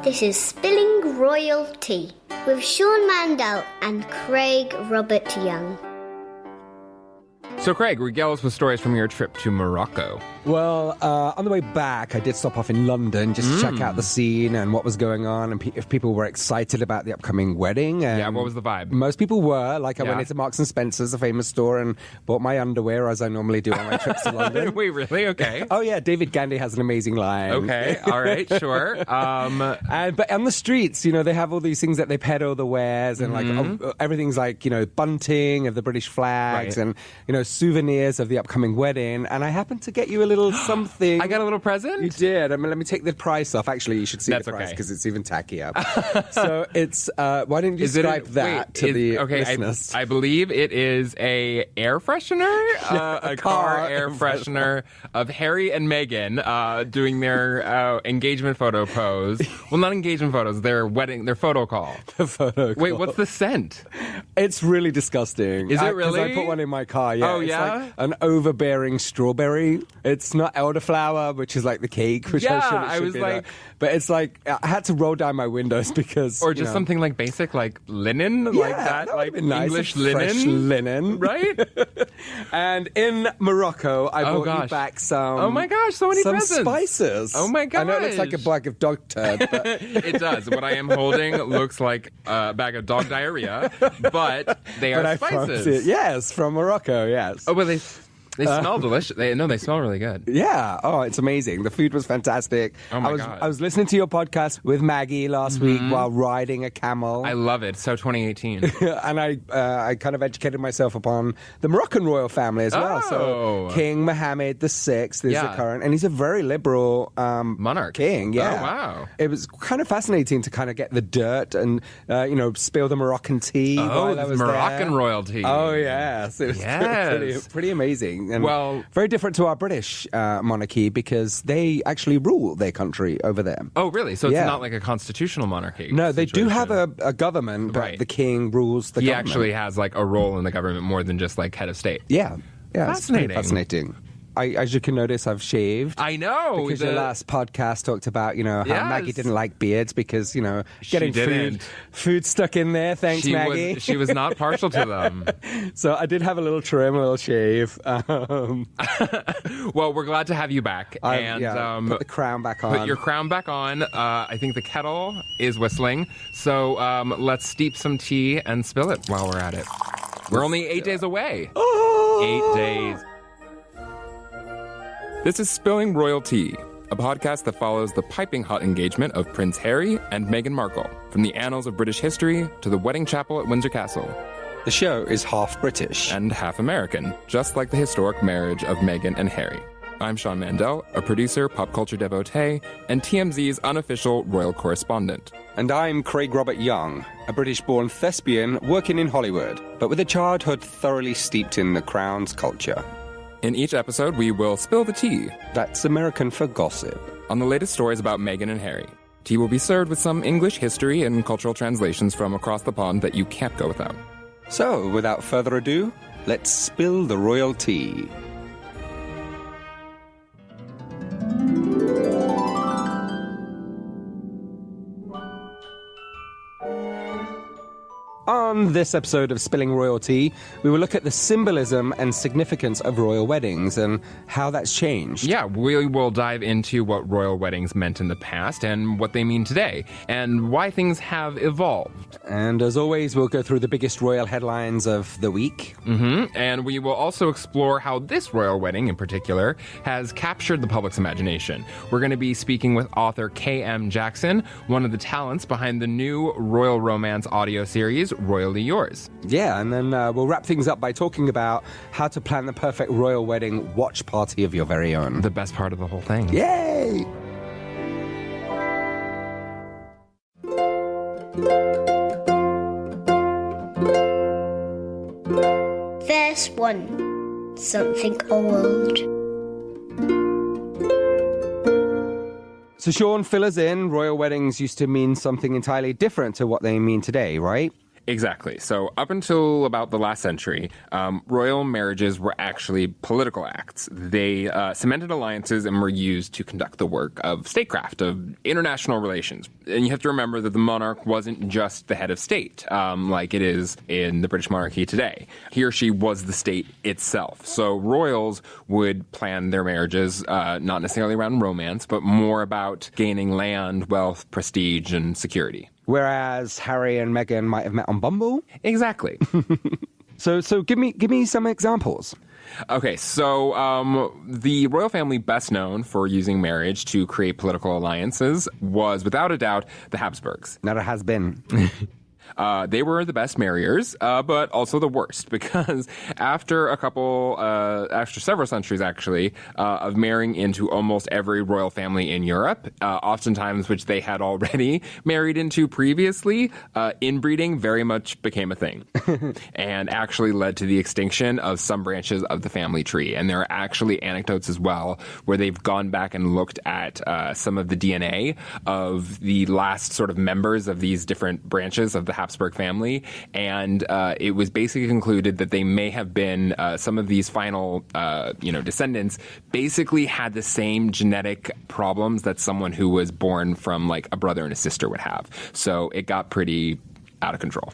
This is Spilling Royal Tea with Sean Mandel and Craig Robert Young. So, Craig, regale us with stories from your trip to Morocco. Well, on the way back, I did stop off in London just to check out the scene and what was going on, and if people were excited about the upcoming wedding. And Yeah, what was the vibe? Most people were. Like, I went into Marks & Spencer's, a famous store, and bought my underwear, as I normally do on my trips to London. Wait, really? Okay. Oh, yeah, David Gandy has an amazing line. Okay, all right, sure. But on the streets, you know, they have all these things that they peddle the wares, and like everything's like, you know, bunting of the British flags, and, you know, souvenirs of the upcoming wedding. And I happened to get you a little something. I got a little present? You did. I mean, let me take the price off. Actually, you should see the price because it's even tackier. So it's, why didn't you describe that to the listeners? I believe it is a air freshener, a car air freshener of Harry and Meghan doing their engagement photo pose. Well, not engagement photos, their photo call. The photo call. Wait, what's the scent? It's really disgusting. Is it really? Because I put one in my car, yeah. Oh, it's yeah? like an overbearing strawberry. It's not elderflower, which is like the cake, which I was like... But it's like, I had to roll down my windows because... Or just something like basic, like linen, like that like nice, English linen. Fresh linen. Right? And in Morocco, I brought you back some... Oh my gosh, so many presents. Some spices. Oh my gosh. I know it looks like a bag of dog turd, but... It does. What I am holding looks like a bag of dog diarrhea, but they are spices. Yes, from Morocco, yes. Oh, but they smell delicious. They smell really good. Yeah. Oh, it's amazing. The food was fantastic. Oh my God. I was listening to your podcast with Maggie last week while riding a camel. I love it. So 2018. And I kind of educated myself upon the Moroccan royal family as well. So King Mohammed VI is the current, and he's a very liberal monarch king. Yeah. Oh, wow. It was kind of fascinating to kind of get the dirt and spill the Moroccan tea. Oh, while I was Moroccan there. royalty. Oh yes, it was pretty amazing. And very different to our British monarchy because they actually rule their country over there. Oh, really? So it's not like a constitutional monarchy? No, they do have a government, but the king rules the government. He actually has like a role in the government more than just like head of state. Yeah. Fascinating. It's fascinating. As you can notice, I've shaved. I know. Because your last podcast talked about, how Maggie didn't like beards because, getting food stuck in there. Thanks, Maggie. She was not partial to them. So I did have a little trim, a little shave. Well, we're glad to have you back. Put the crown back on. Put your crown back on. I think the kettle is whistling. So let's steep some tea and spill it while we're at it. We're only 8 days away. 8 days. This is Spilling Royal Tea, a podcast that follows the piping hot engagement of Prince Harry and Meghan Markle, from the annals of British history to the wedding chapel at Windsor Castle. The show is half British. And half American, just like the historic marriage of Meghan and Harry. I'm Sean Mandel, a producer, pop culture devotee, and TMZ's unofficial royal correspondent. And I'm Craig Robert Young, a British-born thespian working in Hollywood, but with a childhood thoroughly steeped in the Crown's culture. In each episode, we will spill the tea. That's American for gossip. On the latest stories about Meghan and Harry. Tea will be served with some English history and cultural translations from across the pond that you can't go without. So, without further ado, let's spill the royal tea. On this episode of Spilling Royalty, we will look at the symbolism and significance of royal weddings and how that's changed. Yeah, we will dive into what royal weddings meant in the past and what they mean today, and why things have evolved. And as always, we'll go through the biggest royal headlines of the week. And we will also explore how this royal wedding in particular has captured the public's imagination. We're going to be speaking with author K.M. Jackson, one of the talents behind the new royal romance audio series, Royally Yours. Yeah, and then we'll wrap things up by talking about how to plan the perfect royal wedding watch party of your very own. The best part of the whole thing. Yay! Verse 1. Something old. So Sean, fill us in. Royal weddings used to mean something entirely different to what they mean today, right? Exactly. So up until about the last century, royal marriages were actually political acts. They cemented alliances and were used to conduct the work of statecraft, of international relations. And you have to remember that the monarch wasn't just the head of state, like it is in the British monarchy today. He or she was the state itself. So royals would plan their marriages not necessarily around romance, but more about gaining land, wealth, prestige, and security. Whereas Harry and Meghan might have met on Bumble? Exactly. So give me some examples. Okay, so the royal family best known for using marriage to create political alliances was, without a doubt, the Habsburgs. Never has been. They were the best marriers, but also the worst, because after several centuries, actually, of marrying into almost every royal family in Europe, oftentimes which they had already married into previously, inbreeding very much became a thing and actually led to the extinction of some branches of the family tree. And there are actually anecdotes as well where they've gone back and looked at some of the DNA of the last sort of members of these different branches of the Habsburg family, and it was basically concluded that they may have been some of these final, descendants basically had the same genetic problems that someone who was born from like a brother and a sister would have. So it got pretty out of control.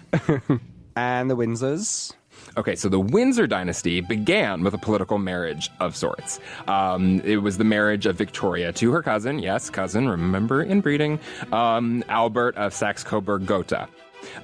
And the Windsors? Okay, so the Windsor dynasty began with a political marriage of sorts. It was the marriage of Victoria to her cousin, yes, cousin, remember inbreeding, Albert of Saxe-Coburg-Gotha.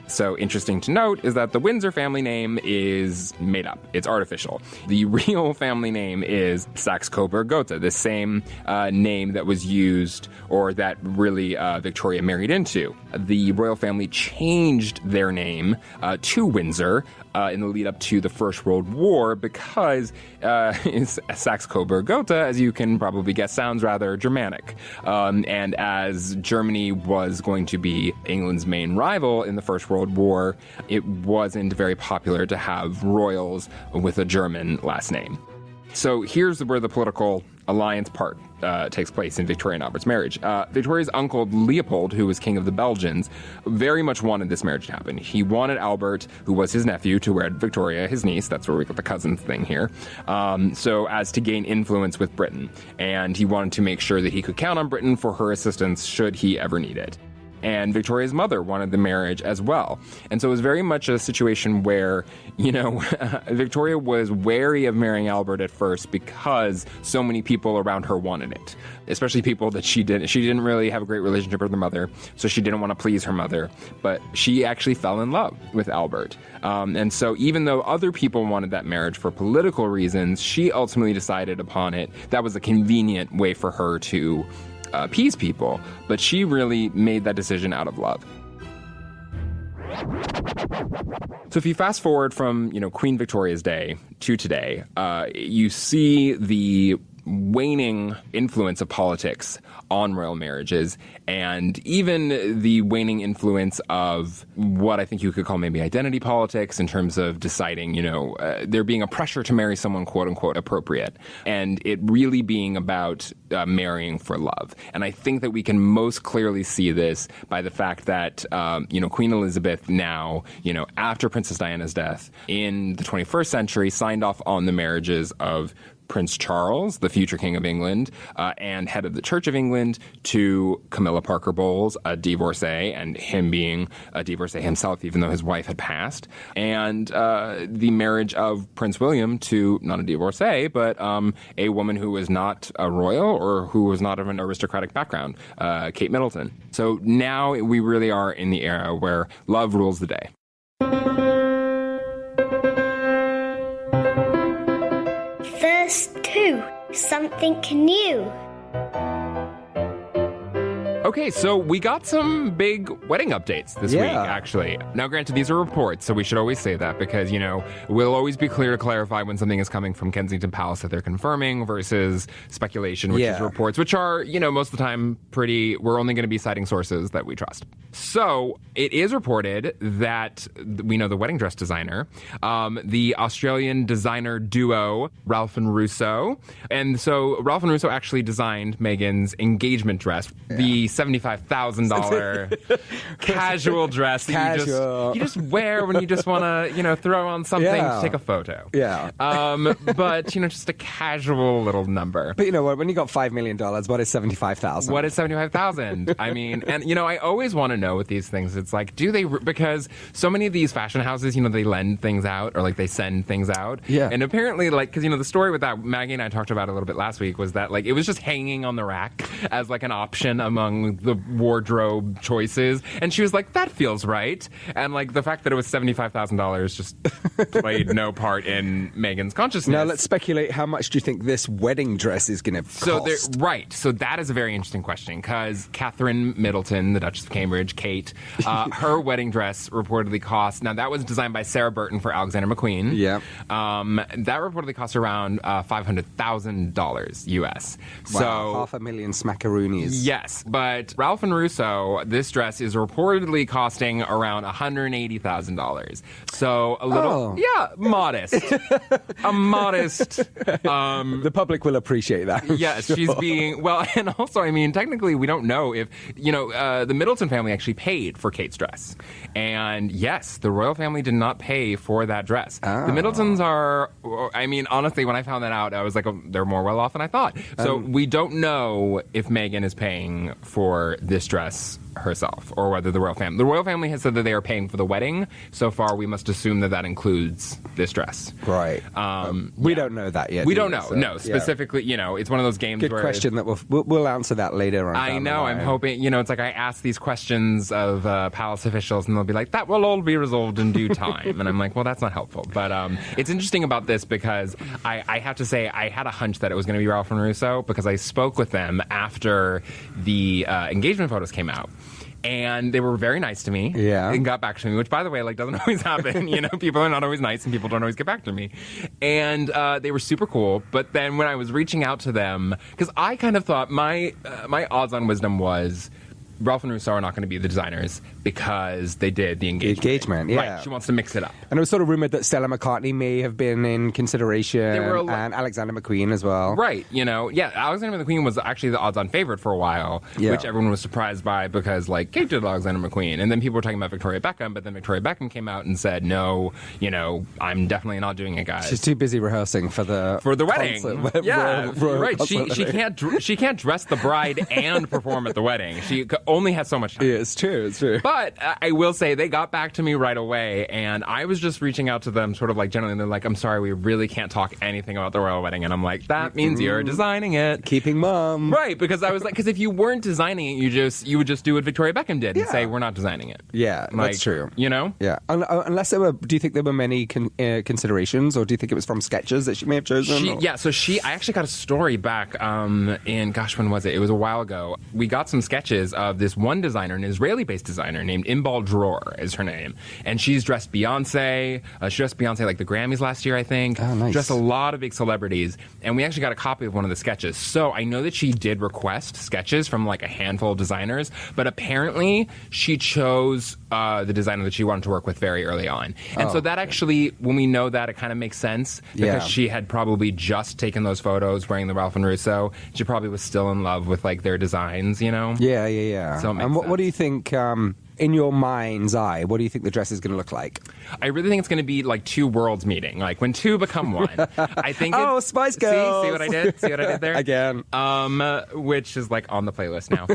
So interesting to note is that the Windsor family name is made up. It's artificial. The real family name is Saxe-Coburg-Gotha, the same name that was used or that really Victoria married into. The royal family changed their name to Windsor in the lead up to the First World War because Saxe-Coburg-Gotha, as you can probably guess, sounds rather Germanic. And as Germany was going to be England's main rival in the First World War, it wasn't very popular to have royals with a German last name. So here's where the political alliance part takes place in Victoria and Albert's marriage. Victoria's uncle Leopold, who was king of the Belgians, very much wanted this marriage to happen. He wanted Albert, who was his nephew, to wed Victoria, his niece. That's where we got the cousins thing here. So as to gain influence with Britain. And he wanted to make sure that he could count on Britain for her assistance should he ever need it. And Victoria's mother wanted the marriage as well. And so it was very much a situation where, Victoria was wary of marrying Albert at first because so many people around her wanted it, especially people that she didn't really have a great relationship with her mother, so she didn't want to please her mother. But she actually fell in love with Albert. And so even though other people wanted that marriage for political reasons, she ultimately decided upon it. That was a convenient way for her to appease people, but she really made that decision out of love. So if you fast forward from, Queen Victoria's day to today, you see the waning influence of politics on royal marriages, and even the waning influence of what I think you could call maybe identity politics in terms of deciding, there being a pressure to marry someone quote unquote appropriate, and it really being about marrying for love. And I think that we can most clearly see this by the fact that, Queen Elizabeth now, after Princess Diana's death in the 21st century, signed off on the marriages of Prince Charles, the future King of England, and head of the Church of England, to Camilla Parker Bowles, a divorcee, and him being a divorcee himself, even though his wife had passed, and the marriage of Prince William to, not a divorcee, but a woman who was not a royal or who was not of an aristocratic background, Kate Middleton. So now we really are in the era where love rules the day. Verse 2. Something new. Okay, so we got some big wedding updates this week, actually. Now, granted, these are reports, so we should always say that because, we'll always be clear to clarify when something is coming from Kensington Palace that they're confirming versus speculation, which is reports, which are, most of the time we're only going to be citing sources that we trust. So it is reported that we know the wedding dress designer, the Australian designer duo, Ralph and Russo. And so Ralph and Russo actually designed Meghan's engagement dress. The $75,000 casual dress that you just wear when you just want to, throw on something to take a photo. Yeah. But, just a casual little number. But you know what? When you got $5 million, what is $75,000? What is $75,000? I mean, and, I always want to know with these things, it's like, because so many of these fashion houses, they lend things out or like they send things out. Yeah. And apparently, like, because, the story with that, Maggie and I talked about it a little bit last week, was that, like, it was just hanging on the rack as, like, an option among the wardrobe choices. And she was like, that feels right. And, like, the fact that it was $75,000 just played no part in Meghan's consciousness. Now, let's speculate. How much do you think this wedding dress is going to cost? So that is a very interesting question, because Catherine Middleton, the Duchess of Cambridge, Kate, her wedding dress reportedly cost, now that was designed by Sarah Burton for Alexander McQueen. Yeah. That reportedly cost around $500,000 US. Wow, so $500,000 smackaroonies. Yes, but Ralph and Russo, this dress is reportedly costing around $180,000. So a little, modest. A modest. The public will appreciate that. Yes, sure. She's being, well, and also, I mean, technically we don't know if, the Middleton family actually paid for Kate's dress. And yes, the royal family did not pay for that dress. Oh. The Middletons are, I mean, honestly, when I found that out, I was like, oh, they're more well off than I thought. So we don't know if Meghan is paying for this dress herself or whether the royal family has said that they are paying for the wedding. So far, we must assume that includes this dress. Right. We don't know that yet. We don't know. So, no, specifically, it's one of those games Good where... Good question that we'll answer that later on. I know. I'm hoping, it's like I ask these questions of palace officials and they'll be like, that will all be resolved in due time. And I'm like, well, that's not helpful. But it's interesting about this because I have to say I had a hunch that it was going to be Ralph and Russo because I spoke with them after the engagement photos came out. And they were very nice to me. Yeah. And got back to me, which, by the way, doesn't always happen. People are not always nice and people don't always get back to me. And they were super cool. But then when I was reaching out to them, because I kind of thought my odds on wisdom was Ralph and Russo are not going to be the designers because they did the engagement. The engagement, yeah. Right, she wants to mix it up. And it was sort of rumored that Stella McCartney may have been in consideration, and Alexander McQueen as well. Right, Alexander McQueen was actually the odds-on favorite for a while, which everyone was surprised by because, Kate did Alexander McQueen, and then people were talking about Victoria Beckham, but then Victoria Beckham came out and said, no, I'm definitely not doing it, guys. She's too busy rehearsing for the wedding. Right. She can't dress the bride and perform at the wedding. She only has so much time. Yeah, it's true. But I will say they got back to me right away, and I was just reaching out to them sort of generally, and they're like, I'm sorry, we really can't talk anything about the royal wedding. And I'm like, that means you're designing it. Keeping mum. Right, because I was like, because if you weren't designing it, you would just do what Victoria Beckham did and say, we're not designing it. Yeah, that's true. Yeah. Unless do you think there were many considerations, or do you think it was from sketches that she may have chosen? I actually got a story back in, when was it? It was a while ago. We got some sketches of this one designer, an Israeli-based designer named Inbred is her name. And she's dressed Beyonce. She dressed Beyonce the Grammys last year, I think. Oh, nice. Dressed a lot of big celebrities. And we actually got a copy of one of the sketches. So I know that she did request sketches from a handful of designers, but apparently she chose the designer that she wanted to work with very early on. And so that actually, when we know that, it kind of makes sense because she had probably just taken those photos wearing the Ralph and Russo. She probably was still in love with their designs, Yeah. So and what do you think, in your mind's eye, what do you think the dress is going to look like? I really think it's going to be two worlds meeting, when two become one. I think. Oh, Spice Girls! See what I did? See what I did there? Again. Which is on the playlist now.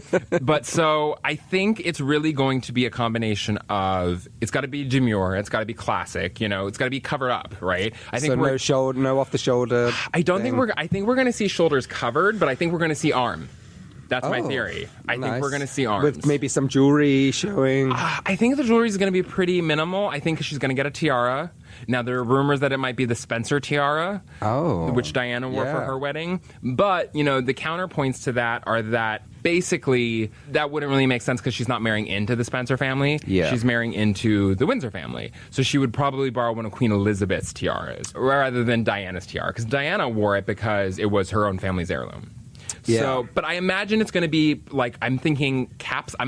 But so I think it's really going to be a combination of it's got to be demure, it's got to be classic, it's got to be covered up, right? I think no off the shoulder. I think we're going to see shoulders covered, but I think we're going to see arm. That's my theory. I think we're going to see arms. With maybe some jewelry showing. I think the jewelry is going to be pretty minimal. I think she's going to get a tiara. Now, there are rumors that it might be the Spencer tiara, which Diana wore for her wedding. But, the counterpoints to that are that basically that wouldn't really make sense because she's not marrying into the Spencer family. Yeah. She's marrying into the Windsor family. So she would probably borrow one of Queen Elizabeth's tiaras rather than Diana's tiara because Diana wore it because it was her own family's heirloom. Yeah. So, but I imagine it's going to be like, I'm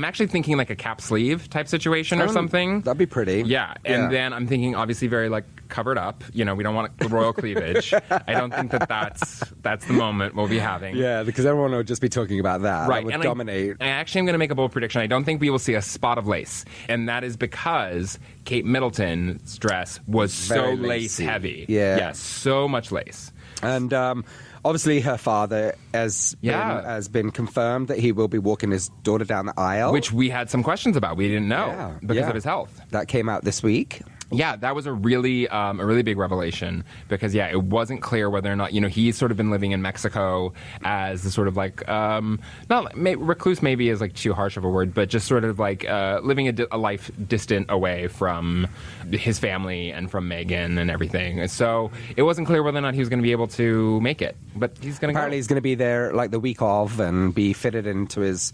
actually thinking like a cap sleeve type situation or something. That'd be pretty. Yeah. And then I'm thinking obviously very like covered up. You know, we don't want the royal cleavage. I don't think that's the moment we'll be having. Yeah, because everyone will just be talking about that. Right. That would dominate. I actually am going to make a bold prediction. I don't think we will see a spot of lace. And that is because Kate Middleton's dress was so lace heavy. Yeah. Yes, so much lace. And obviously her father has been confirmed that he will be walking his daughter down the aisle. Which we had some questions about. We didn't know because of his health. That came out this week. Yeah, that was a really big revelation because, it wasn't clear whether or not, he's sort of been living in Mexico as the sort of like, recluse maybe is like too harsh of a word, but just sort of like living a life distant away from his family and from Meghan and everything. So it wasn't clear whether or not he was going to be able to make it, but he's going to Apparently he's going to be there like the week of and be fitted into his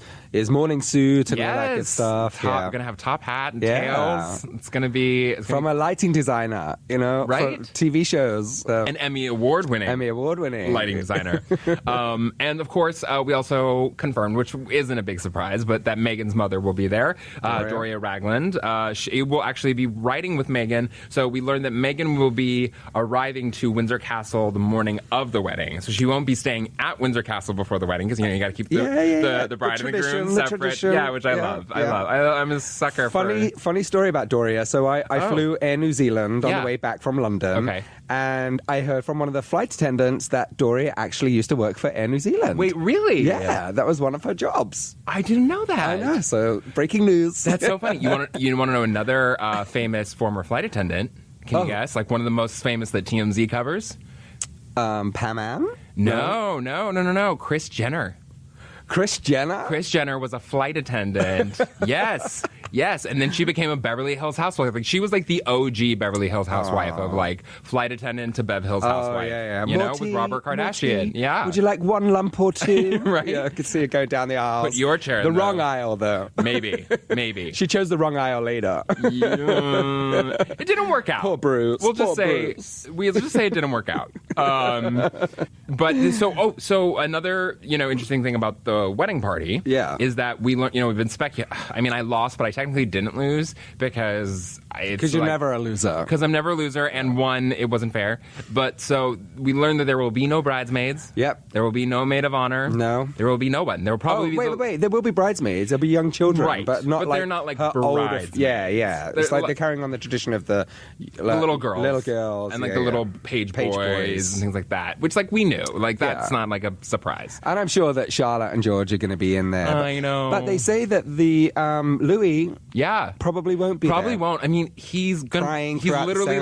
morning suit and all that good stuff. Going to have top hat and tails. It's going to be... From a lighting designer, right? For TV shows. An Emmy award-winning lighting designer. And of course, we also confirmed, which isn't a big surprise, but that Meghan's mother will be there, Doria Ragland. She will actually be riding with Meghan. So we learned that Meghan will be arriving to Windsor Castle the morning of the wedding. So she won't be staying at Windsor Castle before the wedding because you got to keep the bride and the groom separate. Yeah, which I love. I love. I'm a sucker for. Funny story about Doria. So I flew Air New Zealand on the way back from London. Okay. And I heard from one of the flight attendants that Doria actually used to work for Air New Zealand. Wait, really? Yeah, that was one of her jobs. I didn't know that. I know. So breaking news. That's so funny. You want to know another famous former flight attendant? Can you guess? Like one of the most famous that TMZ covers? Pam Ann? No. Kris Jenner. Kris Jenner? Kris Jenner was a flight attendant. Yes. And then she became a Beverly Hills housewife. Like she was like the OG Beverly Hills housewife of like flight attendant to Bev Hills housewife. Yeah. With Robert Kardashian. Morty, yeah. Would you like one lump or two? Right. Yeah, I could see her go down the aisle. Put your chair The in the wrong aisle, though. Maybe. She chose the wrong aisle later. It didn't work out. Poor Bruce. We'll just say it didn't work out. But so another interesting thing about the wedding party is that we learned we've been speculating. I mean, I lost, but I technically didn't lose because you're never a loser. Because I'm never a loser, and one, it wasn't fair. But so we learned that there will be no bridesmaids. Yep. There will be no maid of honor. No. There will be no one. There will probably be wait. There will be bridesmaids. There'll be young children, right? But they're not like brides. Older, yeah. It's like they're carrying on the tradition of the little girls, and like the little page boys and things like that. Which like we knew, like that's not like a surprise. And I'm sure that Charlotte and George are going to be in there. I know. But they say that the Louis, probably won't be. Probably there. won't. I mean, he's gonna. Crying he's literally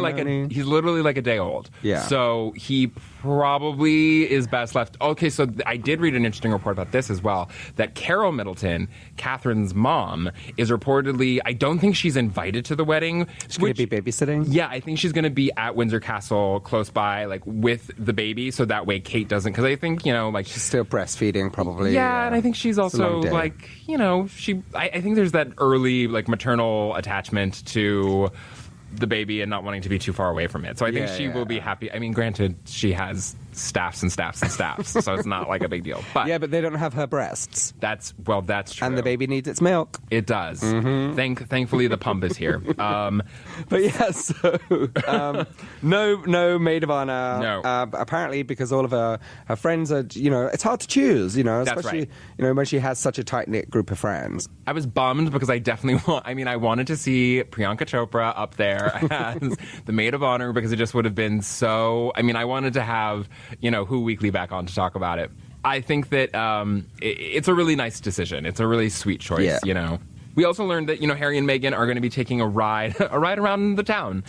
like a day old. Yeah. So he probably is best left. Okay, so I did read an interesting report about this as well. That Carol Middleton, Catherine's mom, is reportedly. I don't think she's invited to the wedding. She's going to be babysitting. Yeah, I think she's going to be at Windsor Castle, close by, like with the baby, so that way Kate doesn't. Because I think like she's still breastfeeding, probably. Yeah, and I think she's also like I think there's that early like maternal attachment to the baby and not wanting to be too far away from it. So I think she will be happy. I mean, granted, she has staffs and staffs and staffs, so it's not like a big deal. But yeah, but they don't have her breasts. That's true. And the baby needs its milk. It does. Mm-hmm. Thankfully, the pump is here. But yeah, so no maid of honor. No. Apparently, because all of her friends are, it's hard to choose, especially, right. When she has such a tight-knit group of friends. I was bummed because I definitely I wanted to see Priyanka Chopra up there as the maid of honor because it just would have been so, I wanted to have, Who Weekly back on to talk about it. I think that it's a really nice decision. It's a really sweet choice, We also learned that, Harry and Meghan are going to be taking a ride around the town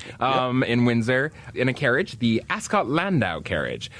in Windsor in a carriage, the Ascot Landau carriage,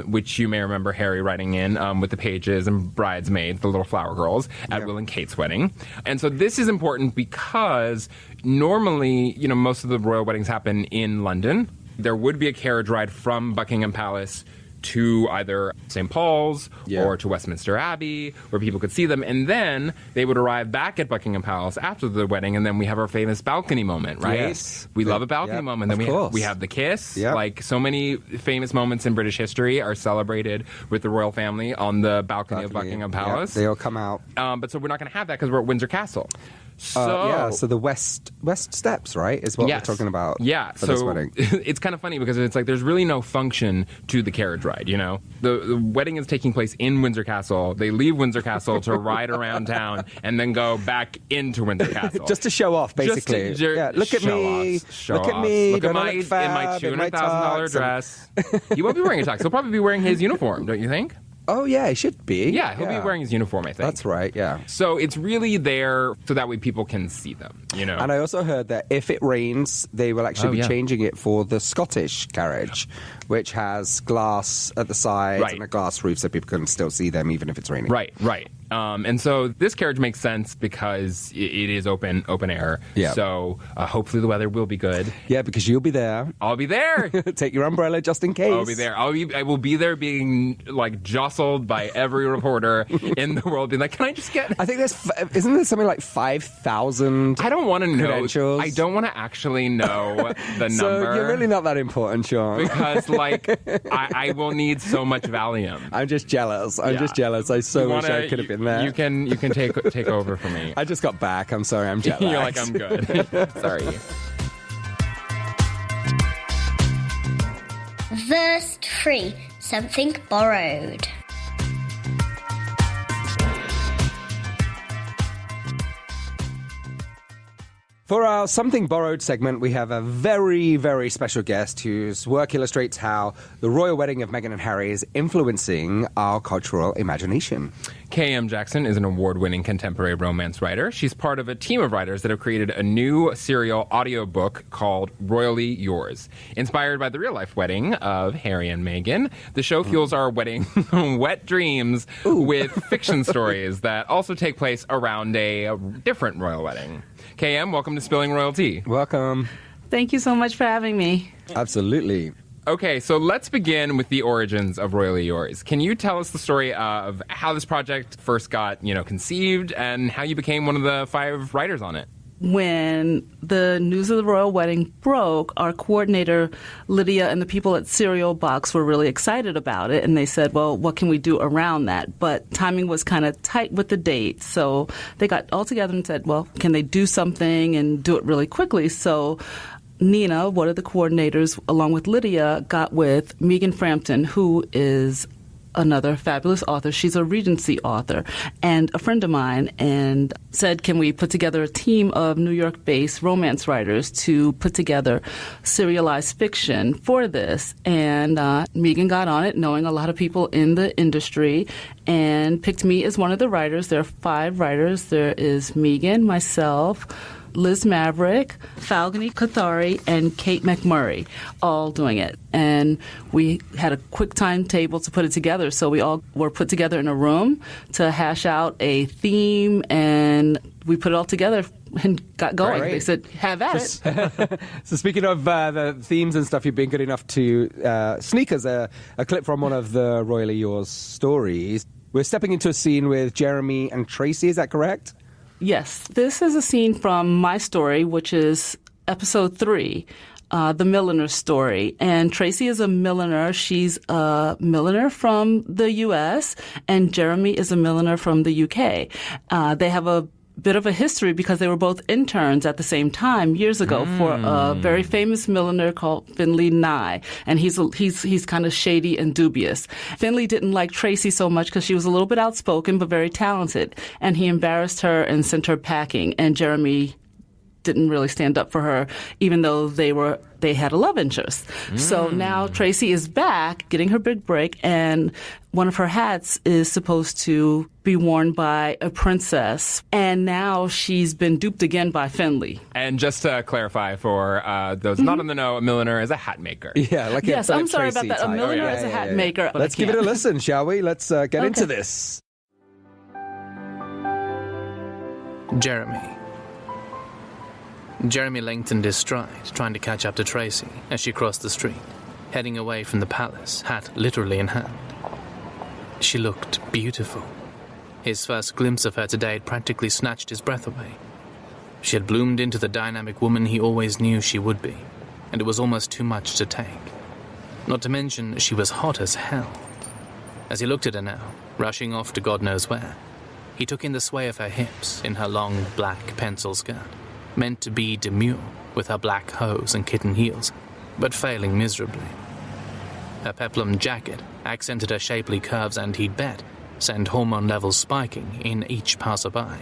which you may remember Harry riding in with the pages and bridesmaids, the little flower girls, at Will and Kate's wedding. And so this is important because normally, most of the royal weddings happen in London. There would be a carriage ride from Buckingham Palace to either St. Paul's or to Westminster Abbey, where people could see them. And then they would arrive back at Buckingham Palace after the wedding, and then we have our famous balcony moment, right? Yes. We love a balcony moment. Then we have the kiss. Yep. Like, so many famous moments in British history are celebrated with the royal family on the balcony of Buckingham Palace. They all come out. But so we're not going to have that because we're at Windsor Castle. So so the West Steps, right, is what we're talking about for this wedding. It's kind of funny because it's like there's really no function to the carriage ride, you know? The wedding is taking place in Windsor Castle. They leave Windsor Castle to ride around town and then go back into Windsor Castle. Just to show off, basically. Look at me. Look at me. Look at my $200,000 dress. He won't be wearing a tux. He'll probably be wearing his uniform, don't you think? Oh, yeah, he should be. Yeah, he'll be wearing his uniform, I think. That's right, yeah. So it's really there so that way people can see them, you know? And I also heard that if it rains, they will actually be changing it for the Scottish carriage, which has glass at the sides and a glass roof so people can still see them even if it's raining. Right. And so this carriage makes sense because it is open air. Yeah. So hopefully the weather will be good. Yeah, because you'll be there. I'll be there. Take your umbrella just in case. I'll be there. I will be there being like jostled by every reporter in the world being like, can I just get... I think isn't there something like 5,000 I don't want to know. credentials? I don't want to actually know the number. So you're really not that important, Sean. Because like I will need so much Valium. I'm just jealous. I so wish I could have been there. You can take over for me. I just got back. I'm sorry. I'm jet lagged. You're like, I'm good. Sorry. Verse 3. Something borrowed. For our Something Borrowed segment, we have a very, very special guest whose work illustrates how the royal wedding of Meghan and Harry is influencing our cultural imagination. K.M. Jackson is an award-winning contemporary romance writer. She's part of a team of writers that have created a new serial audiobook called Royally Yours. Inspired by the real-life wedding of Harry and Meghan, the show fuels our wedding wet dreams with fiction stories that also take place around a different royal wedding. KM, welcome to Spilling Royalty. Welcome. Thank you so much for having me. Absolutely. Okay, so let's begin with the origins of Royally Yours. Can you tell us the story of how this project first got, conceived and how you became one of the 5 writers on it? When the news of the royal wedding broke, our coordinator, Lydia, and the people at Cereal Box were really excited about it. And they said, well, what can we do around that? But timing was kind of tight with the date. So they got all together and said, well, can they do something and do it really quickly? So Nina, one of the coordinators, along with Lydia, got with Megan Frampton, who is another fabulous author. She's a Regency author and a friend of mine, and said, can we put together a team of New York-based romance writers to put together serialized fiction for this? And Megan got on it, knowing a lot of people in the industry, and picked me as one of the writers. There are 5 writers. There is Megan, myself, Liz Maverick, Falguni Kathari, and Kate McMurray, all doing it. And we had a quick timetable to put it together, so we all were put together in a room to hash out a theme, and we put it all together and got going. Great. They said, have at it. So speaking of the themes and stuff, you've been good enough to sneak us a clip from one of the Royally Yours stories. We're stepping into a scene with Jeremy and Tracy, is that correct? Yes, this is a scene from my story, which is episode 3, The Milliner Story. And Tracy is a milliner. She's a milliner from the U.S., and Jeremy is a milliner from the U.K. They have a bit of a history because they were both interns at the same time years ago for a very famous milliner called Finley Nye, and he's kind of shady and dubious. Finley didn't like Tracy so much because she was a little bit outspoken but very talented, and he embarrassed her and sent her packing, and Jeremy didn't really stand up for her, even though they had a love interest. So now Tracy is back, getting her big break, and one of her hats is supposed to be worn by a princess. And now she's been duped again by Finley. And just to clarify for those not in the know, a milliner is a hat maker. Yeah, like yes, I'm sorry about that. Type. A milliner is a hat maker. But Let's give it a listen, shall we? Let's get into this. Jeremy lengthened his stride, trying to catch up to Tracy as she crossed the street. heading away from the palace, hat literally in hand. She looked beautiful. His first glimpse of her today had practically snatched his breath away. She had bloomed into the dynamic woman he always knew she would be, and it was almost too much to take. Not to mention, she was hot as hell. As he looked at her now, rushing off to God knows where, he took in the sway of her hips in her long black pencil skirt, meant to be demure with her black hose and kitten heels, but failing miserably. Her peplum jacket accented her shapely curves and, he'd bet, sent hormone levels spiking in each passerby.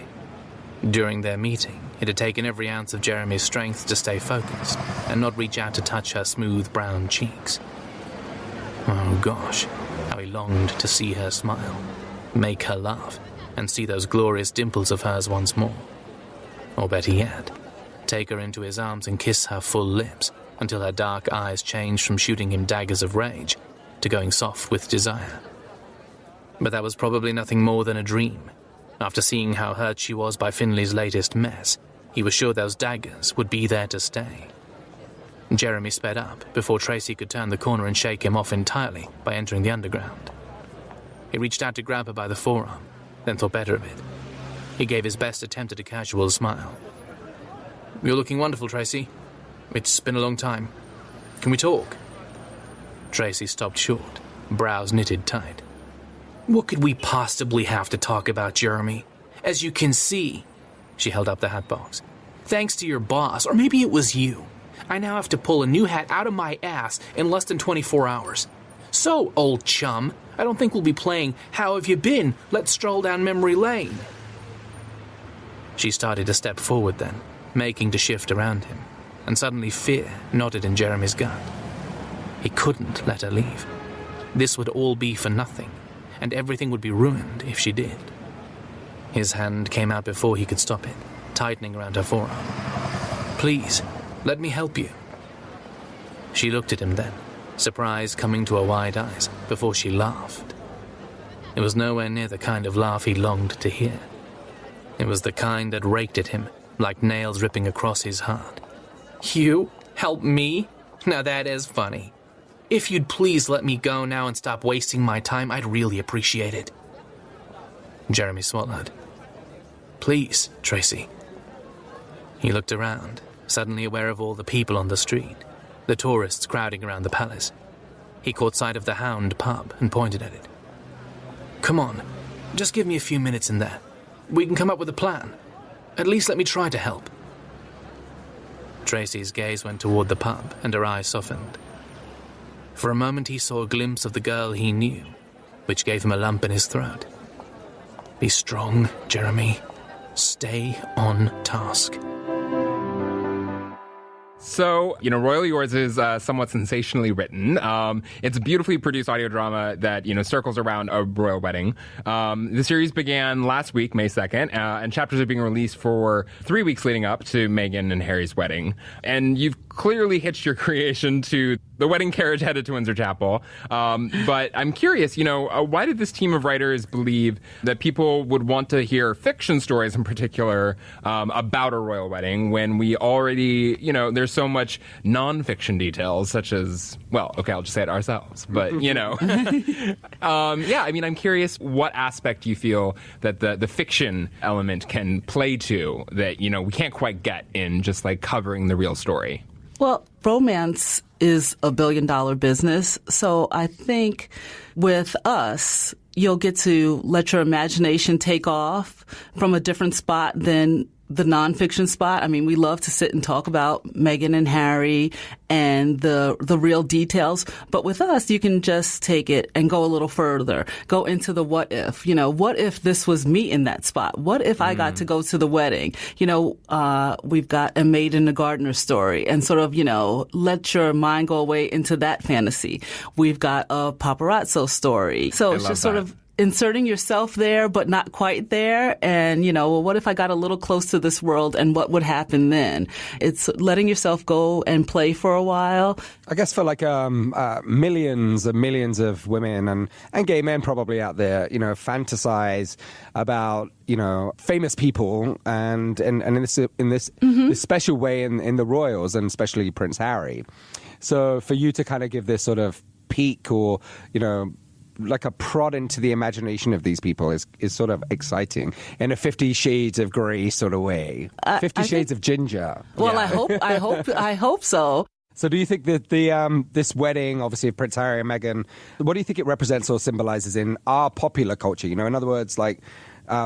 During their meeting, it had taken every ounce of Jeremy's strength to stay focused and not reach out to touch her smooth brown cheeks. Oh gosh, how he longed to see her smile, make her laugh, and see those glorious dimples of hers once more. Or better yet, take her into his arms and kiss her full lips until her dark eyes changed from shooting him daggers of rage to going soft with desire. But that was probably nothing more than a dream. After seeing how hurt she was by Finley's latest mess, he was sure those daggers would be there to stay. Jeremy sped up before Tracy could turn the corner and shake him off entirely by entering the underground. He reached out to grab her by the forearm, then thought better of it. He gave his best attempt at a casual smile. "You're looking wonderful, Tracy. It's been a long time. Can we talk?" Tracy stopped short, brows knitted tight. "What could we possibly have to talk about, Jeremy? As you can see," she held up the hat box, "thanks to your boss, or maybe it was you, I now have to pull a new hat out of my ass in less than 24 hours. So, old chum, I don't think we'll be playing How Have You Been? Let's stroll down memory lane." She started to step forward then, making to shift around him, and suddenly fear knotted in Jeremy's gut. He couldn't let her leave. This would all be for nothing, and everything would be ruined if she did. His hand came out before he could stop it, tightening around her forearm. "Please, let me help you." She looked at him then, surprise coming to her wide eyes, before she laughed. It was nowhere near the kind of laugh he longed to hear. It was the kind that raked at him, like nails ripping across his heart. "You help me? Now that is funny. If you'd please let me go now and stop wasting my time, I'd really appreciate it." Jeremy swallowed. "Please, Tracy." He looked around, suddenly aware of all the people on the street, the tourists crowding around the palace. He caught sight of the Hound pub and pointed at it. "Come on, just give me a few minutes in there. We can come up with a plan. At least let me try to help." Tracy's gaze went toward the pub and her eyes softened. For a moment he saw a glimpse of the girl he knew, which gave him a lump in his throat. Be strong, Jeremy. Stay on task. So, Royal Yours is somewhat sensationally written. It's a beautifully produced audio drama that, circles around a royal wedding. The series began last week, May 2nd, and chapters are being released for 3 weeks leading up to Meghan and Harry's wedding. And you've clearly hitched your creation to the wedding carriage headed to Windsor Chapel. But I'm curious, why did this team of writers believe that people would want to hear fiction stories in particular about a royal wedding when we already, there's so much non-fiction details such as, well, okay, I'll just say it ourselves. But, I'm curious what aspect you feel that the fiction element can play to that, we can't quite get in just like covering the real story. Well, romance is $1 billion business. So I think with us, you'll get to let your imagination take off from a different spot than the nonfiction spot. I mean, we love to sit and talk about Meghan and Harry and the real details. But with us, you can just take it and go a little further, go into the what if. What if this was me in that spot? What if I got to go to the wedding? We've got a Maid in the Gardener story and sort of, let your mind go away into that fantasy. We've got a paparazzo story. So it's just sort of inserting yourself there, but not quite there. And, what if I got a little close to this world and what would happen then? It's letting yourself go and play for a while. I guess for like millions and millions of women and gay men probably out there, fantasize about, famous people and in this special way in the royals and especially Prince Harry. So for you to kind of give this sort of peek or, like a prod into the imagination of these people is sort of exciting in a 50 Shades of Grey sort of way. 50 Shades of Ginger. Well, I hope so. So do you think that this wedding, obviously, of Prince Harry and Meghan, what do you think it represents or symbolizes in our popular culture? In other words, like,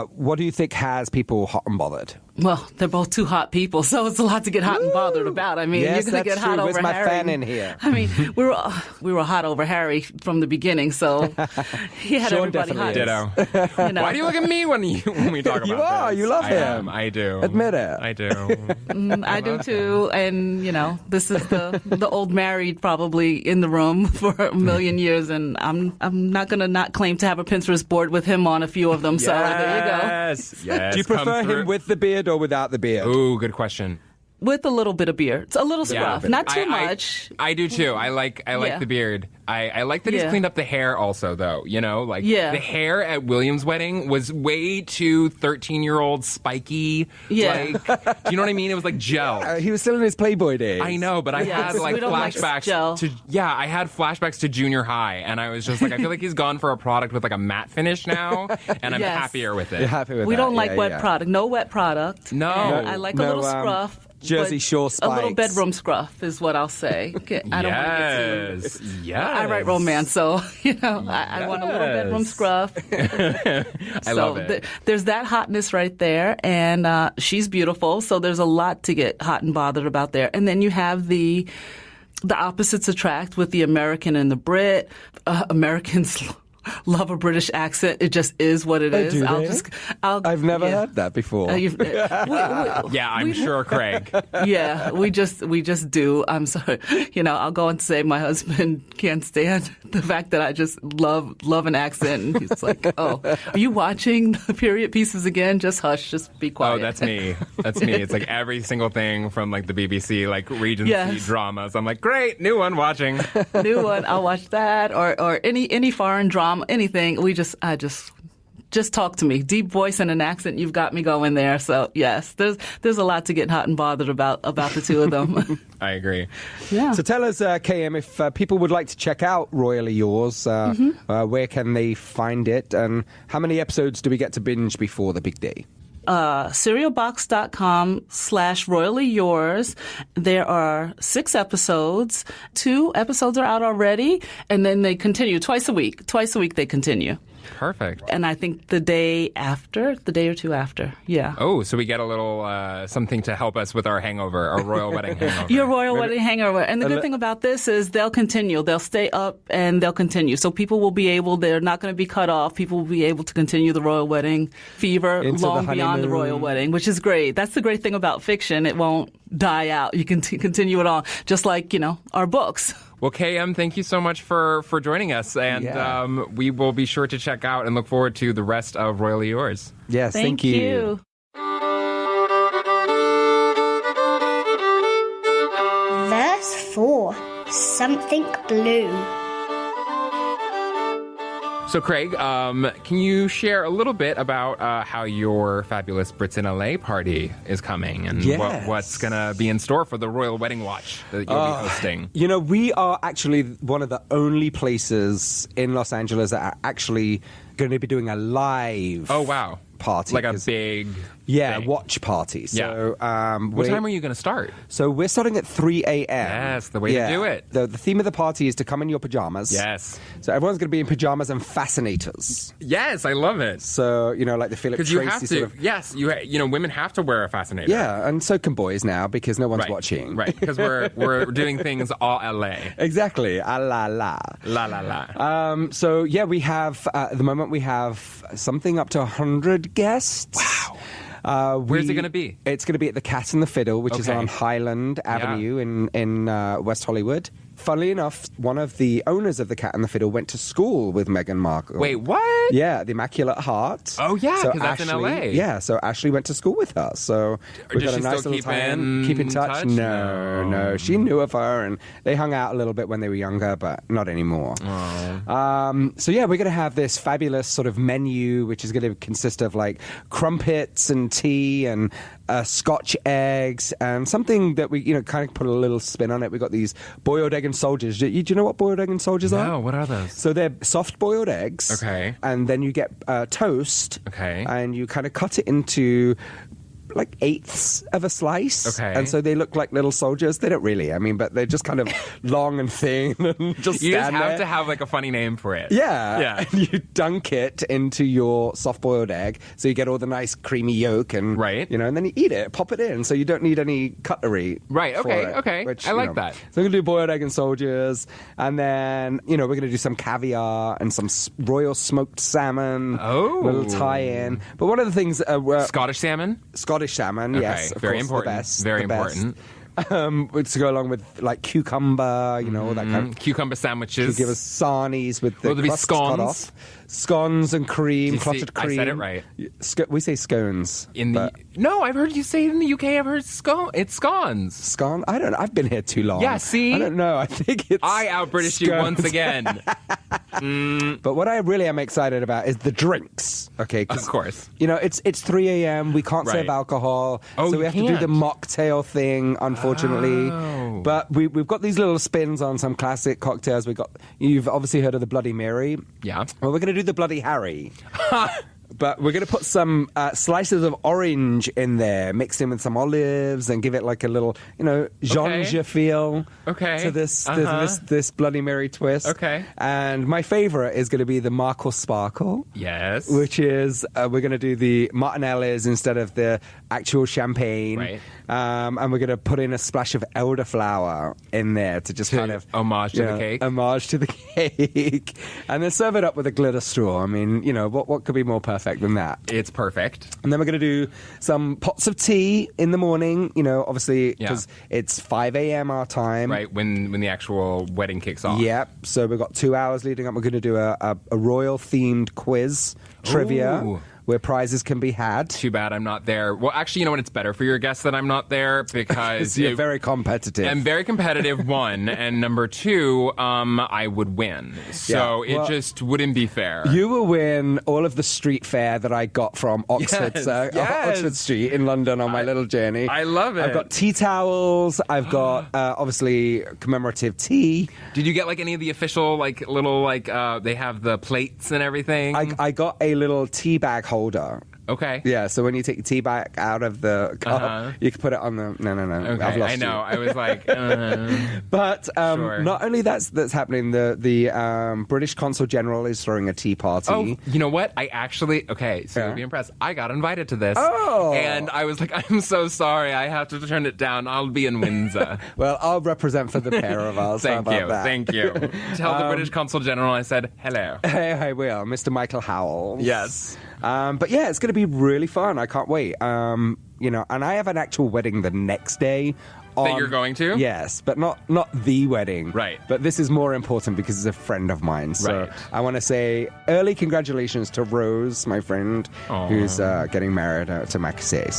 what do you think has people hot and bothered? Well, they're both two hot people, so it's a lot to get hot and bothered about. I mean, yes, you're going to get hot Where's over my Harry. fan in here? I mean, we were hot over Harry from the beginning, so he had Sean everybody hot. Ditto. Why do you look at me when we talk about You are. this? You love him. I do. Admit it. I do. I do too, and this is the old married probably in the room for a million years, and I'm not going to not claim to have a Pinterest board with him on a few of them. So there you go. Yes. Do you prefer him with the beard or without the beard? Ooh, good question. With a little bit of beard. It's a little scruff, not too much. I do too. I like the beard. I like that he's cleaned up the hair also, though. The hair at William's wedding was way too 13-year-old spiky. Yeah. Do you know what I mean? It was like gel. He was still in his Playboy days. I know, but I had like we don't like flashbacks gel. I had flashbacks to junior high, and I was just like, I feel like he's gone for a product with like a matte finish now, and I'm happier with it. You're happy with we that. don't like wet product. No wet product. No. I like a little scruff. Jersey Shore spikes. A little bedroom scruff is what I'll say. Okay, I don't want to get too... Yes. I write romance, so, I want a little bedroom scruff. I love it. There's that hotness right there, and she's beautiful, so there's a lot to get hot and bothered about there. And then you have the opposites attract with the American and the Brit. Americans love a British accent. It just is what it is. I've never heard that before. I'm sure, Craig. Yeah, we just do. I'm sorry. I'll go and say my husband can't stand the fact that I just love an accent. And he's like, "Oh, are you watching the period pieces again? Just hush, just be quiet." Oh, that's me. That's me. It's like every single thing from like the BBC, like Regency dramas. I'm like, great, new one, watching. New one, I'll watch that, or any foreign drama. Anything, I just talk to me. Deep voice and an accent, you've got me going there. So yes, there's a lot to get hot and bothered about the two of them. I agree. Yeah. So tell us, KM, if people would like to check out Royally Yours, where can they find it, and how many episodes do we get to binge before the big day? Cerealbox.com/royally yours. There are 6 episodes. 2 episodes are out already, and then they continue twice a week. Twice a week they continue. Perfect. And I think the day or two after. Yeah. Oh, so we get a little something to help us with our hangover, our royal wedding hangover. Your royal wedding hangover. And the good thing about this is they'll continue. They'll stay up and they'll continue. So people will be able, they're not going to be cut off. People will be able to continue the royal wedding fever long beyond the royal wedding, which is great. That's the great thing about fiction. It won't die out. You can continue it on, just like, our books. Well, KM, thank you so much for joining us, and we will be sure to check out and look forward to the rest of Royally Yours. Yes, thank you. Verse 4. Something blue. So, Craig, can you share a little bit about how your fabulous Brits In L.A. party is coming and what's going to be in store for the Royal Wedding Watch that you'll be hosting? We are actually one of the only places in Los Angeles that are actually going to be doing a live party. Like a big watch party. So, what time are you going to start? So we're starting at 3 a.m. Yes, the way to do it. The theme of the party is to come in your pajamas. Yes. So everyone's going to be in pajamas and fascinators. Yes, I love it. So, like the Philip Tracy you have to, sort of... Yes, women have to wear a fascinator. Yeah, and so can boys now because no one's watching. Right, because we're doing things all L.A. Exactly. Ah, la, la. La, la, la. So, we have, at the moment, we have something up to 100 guests. Wow. Where's it going to be? It's going to be at the Cat and the Fiddle, which is on Highland Avenue in West Hollywood. Funnily enough, one of the owners of the Cat and the Fiddle went to school with Meghan Markle. Wait, what? Yeah, the Immaculate Heart. Oh, yeah, because that's in L.A. Yeah, so Ashley went to school with her. So we've got a nice little time. Keep in touch? No. She knew of her, and they hung out a little bit when they were younger, but not anymore. So, we're going to have this fabulous sort of menu, which is going to consist of, like, crumpets and tea and Scotch eggs and something that we, kind of put a little spin on it. We got these boiled egg and soldiers. Do you know what boiled egg and soldiers are? No, what are those? So they're soft boiled eggs. Okay. And then you get toast. Okay. And you kind of cut it into like eighths of a slice. Okay. And so they look like little soldiers. They don't really, but they're just kind of long and thin and just You just stand have there. to have like a funny name for it. Yeah. Yeah. And you dunk it into your soft-boiled egg, so you get all the nice creamy yolk and, Right. and then you eat it, pop it in, so you don't need any cutlery. Right, for okay, it, okay. which, I like that. So we're going to do boiled egg and soldiers, and then, we're going to do some caviar and some royal smoked salmon. Oh. A little tie-in. But one of the things... Scottish salmon? Scottish salmon, Okay, yes. Of very course, important. The best, Very the best. important. To go along with like cucumber, all that kind of... Cucumber sandwiches. You give us sarnies with the Will there be crust cut scones? off. Scones and cream, You see, clotted I cream. said it right. We say scones. No, I've heard you say it in the UK. I've heard it's scones. Scone? I don't know. I've been here too long. Yeah, see? I don't know. I think it's I out-British you scones. once again. But what I really am excited about is the drinks. Okay, Of course. it's 3 a.m. We can't serve Right. alcohol, Oh, so you we have to do the can't. mocktail thing. Unfortunately, Oh. but we've got these little spins on some classic cocktails. You've obviously heard of the Bloody Mary. Yeah. Well, we're going to do the Bloody Harry. But we're going to put some slices of orange in there, mixed in with some olives, and give it like a little, Jean feel to this Bloody Mary twist. Okay. And my favorite is going to be the Markle Sparkle. Yes. Which is, we're going to do the Martinellis instead of the actual champagne. Right. And we're going to put in a splash of elderflower in there to just kind of... homage to the cake. Homage to the cake. And then serve it up with a glitter straw. I mean, what could be more perfect than that? It's perfect. And then we're going to do some pots of tea in the morning, obviously, because it's 5 a.m. our time. Right, when the actual wedding kicks off. Yep. So we've got 2 hours leading up. We're going to do a royal-themed quiz, trivia, Ooh. where prizes can be had. Too bad I'm not there. Well, actually, you know what? It's better for your guests that I'm not there because... You're very competitive. I'm very competitive, one. And number two, I would win. So Yeah. Well, it just wouldn't be fair. You will win all of the street fare that I got from Oxford, Yes. Oxford Street in London on my little journey. I love it. I've got tea towels. I've got, obviously, commemorative tea. Did you get like any of the official little they have the plates and everything? I got a little tea bag holder. Okay. Yeah, so when you take your tea bag out of the cup, you can put it on the... No. Okay, I've lost I know. you. I was like, But Sure. not only that's happening, the British Consul General is throwing a tea party. oh, you know what? I actually, so Yeah. you'll be impressed. I got invited to this. Oh. And I was like, I'm so sorry. I have to turn it down. I'll be in Windsor. Well, I'll represent for the pair of us. How Thank about you. that? Thank you. Tell the British Consul General I said hello. Hey, I will. Mr. Michael Howells. Yes. But yeah, it's going to be really fun. I can't wait. And I have an actual wedding the next day. That you're going to? Yes, but not the wedding. Right. But this is more important because it's a friend of mine. So Right. I want to say early congratulations to Rose, my friend, Aw. who's getting married to Macasay.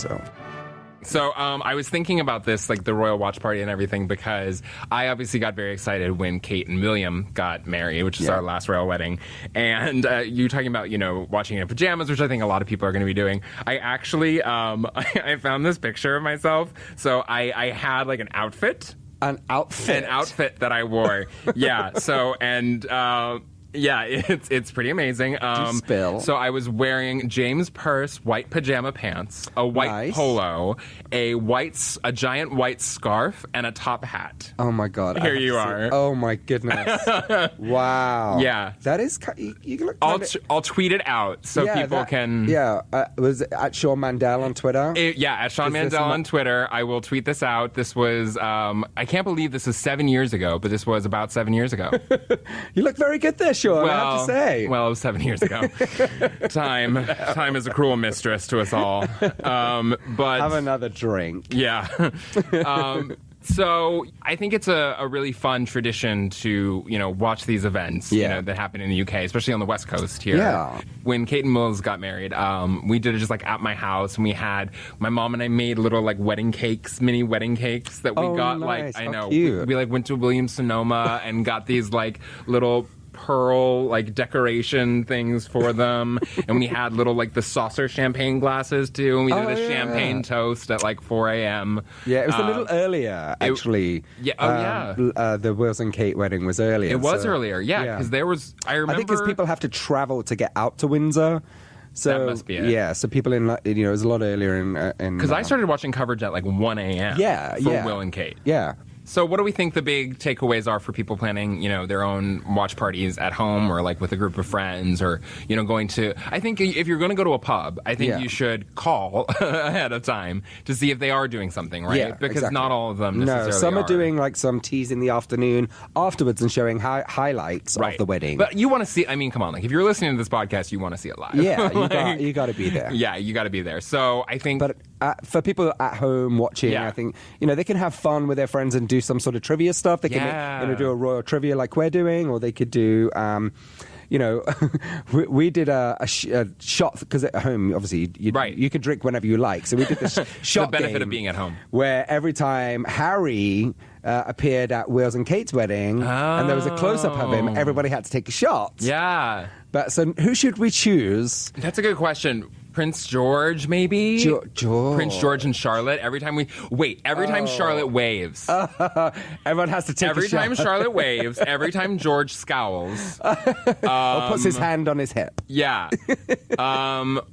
So I was thinking about this, like the royal watch party and everything, because I obviously got very excited when Kate and William got married, which is our last royal wedding. And you talking about, watching in pajamas, which I think a lot of people are going to be doing. I actually, I found this picture of myself. So I had like an outfit. An outfit? An outfit that I wore. Yeah. So, and... yeah, it's pretty amazing. Spill. So I was wearing James Purse white pajama pants, a white Nice. polo, a giant white scarf, and a top hat. Oh my God. Here you are. Oh my goodness. Wow. Yeah. That is... You look I'll tweet it out so people can... Yeah. Was it at Sean Mandel on Twitter? at Sean Is this Mandel on Twitter. I will tweet this out. This was, I can't believe this is 7 years ago, but this was about 7 years ago. You look very good there, Sean, I have to say. Well, it was 7 years ago. Time is a cruel mistress to us all. But Have another drink. yeah. So I think it's a really fun tradition to, watch these events that happen in the UK, especially on the West Coast here. Yeah. When Kate and Mills got married, we did it just like at my house, and we had, my mom and I made little like wedding cakes, mini wedding cakes that we got nice. like, I How know, cute. we like went to Williams Sonoma and got these like little pearl like decoration things for them, and we had little like the saucer champagne glasses too, and we did a champagne toast at like 4 a.m. Yeah, it was a little earlier actually. The Wills and Kate wedding was earlier. It was earlier, because there was. I remember. I think because people have to travel to get out to Windsor. So, that must be it. Yeah, so people it was a lot earlier in because I started watching coverage at like 1 a.m. for Will and Kate. Yeah. So what do we think the big takeaways are for people planning, their own watch parties at home or like with a group of friends or, going to... I think if you're going to go to a pub, I think you should call ahead of time to see if they are doing something, right? Yeah, because not all of them necessarily some are doing like some teas in the afternoon afterwards and showing highlights of the wedding. But you want to see... come on. Like if you're listening to this podcast, you want to see it live. Yeah, you got to be there. Yeah, you got to be there. So I think... But for people at home watching, I think, they can have fun with their friends and do some sort of trivia stuff. They can do a royal trivia like we're doing, or they could do we did a shot, because at home obviously you can drink whenever you like, so we did this shot the benefit game of being at home, where every time Harry appeared at Wills and Kate's wedding and there was a close-up of him, everybody had to take a shot. But so who should we choose? That's a good question. Prince George, maybe? George. Prince George and Charlotte. Every time Charlotte waves. Everyone has to take a shot. Every time Charlotte waves, every time George scowls. Or puts his hand on his hip. Yeah.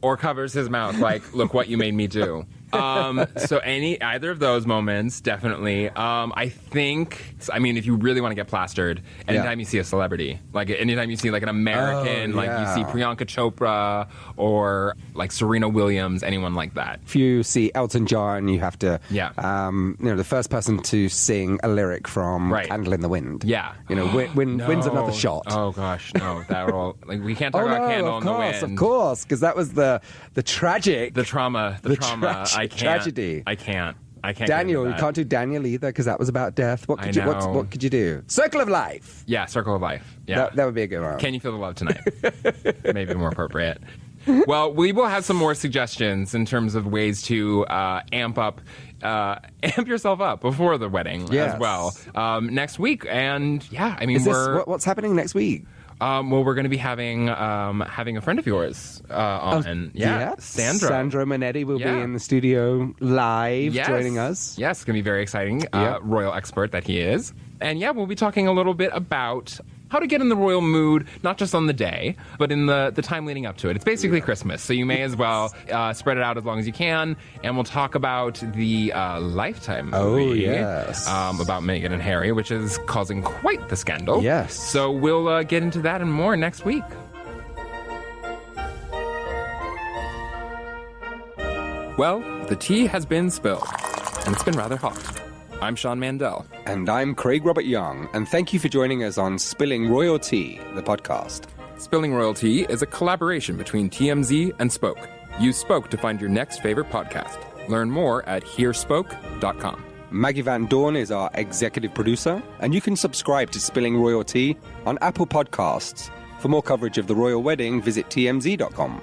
Or covers his mouth like, look what you made me do. So either of those moments, definitely. I think, if you really want to get plastered, anytime you see a celebrity, like anytime you see like an American, you see Priyanka Chopra or like Serena Williams, anyone like that. If you see Elton John, you have to, the first person to sing a lyric from Candle in the Wind. Yeah. Wins another shot. Oh gosh, no. That will, we can't talk about Candle in the Wind. Of course, because that was the tragic. The trauma. I can't. Tragedy. I can't. Daniel, you can't do Daniel either because that was about death. What could you do? Circle of Life. Yeah, Circle of Life. Yeah, that would be a good one. Can You Feel the Love Tonight? Maybe more appropriate. Well, we will have some more suggestions in terms of ways to amp yourself up before the wedding as well next week. And what's happening next week? We're going to be having a friend of yours on. Sandra. Sandra Manetti will be in the studio live joining us. Yes, it's going to be very exciting. Royal expert that he is. And we'll be talking a little bit about how to get in the royal mood, not just on the day, but in the time leading up to it. It's basically Christmas, so you may as well spread it out as long as you can. And we'll talk about the Lifetime movie about Meghan and Harry, which is causing quite the scandal. Yes. So we'll get into that and more next week. Well, the tea has been spilled, and it's been rather hot. I'm Sean Mandel. And I'm Craig Robert Young, and thank you for joining us on Spilling Royal Tea, the podcast. Spilling Royal Tea is a collaboration between TMZ and Spoke. Use Spoke to find your next favorite podcast. Learn more at hearspoke.com. Maggie Van Dorn is our executive producer, and you can subscribe to Spilling Royal Tea on Apple Podcasts. For more coverage of the royal wedding, visit tmz.com.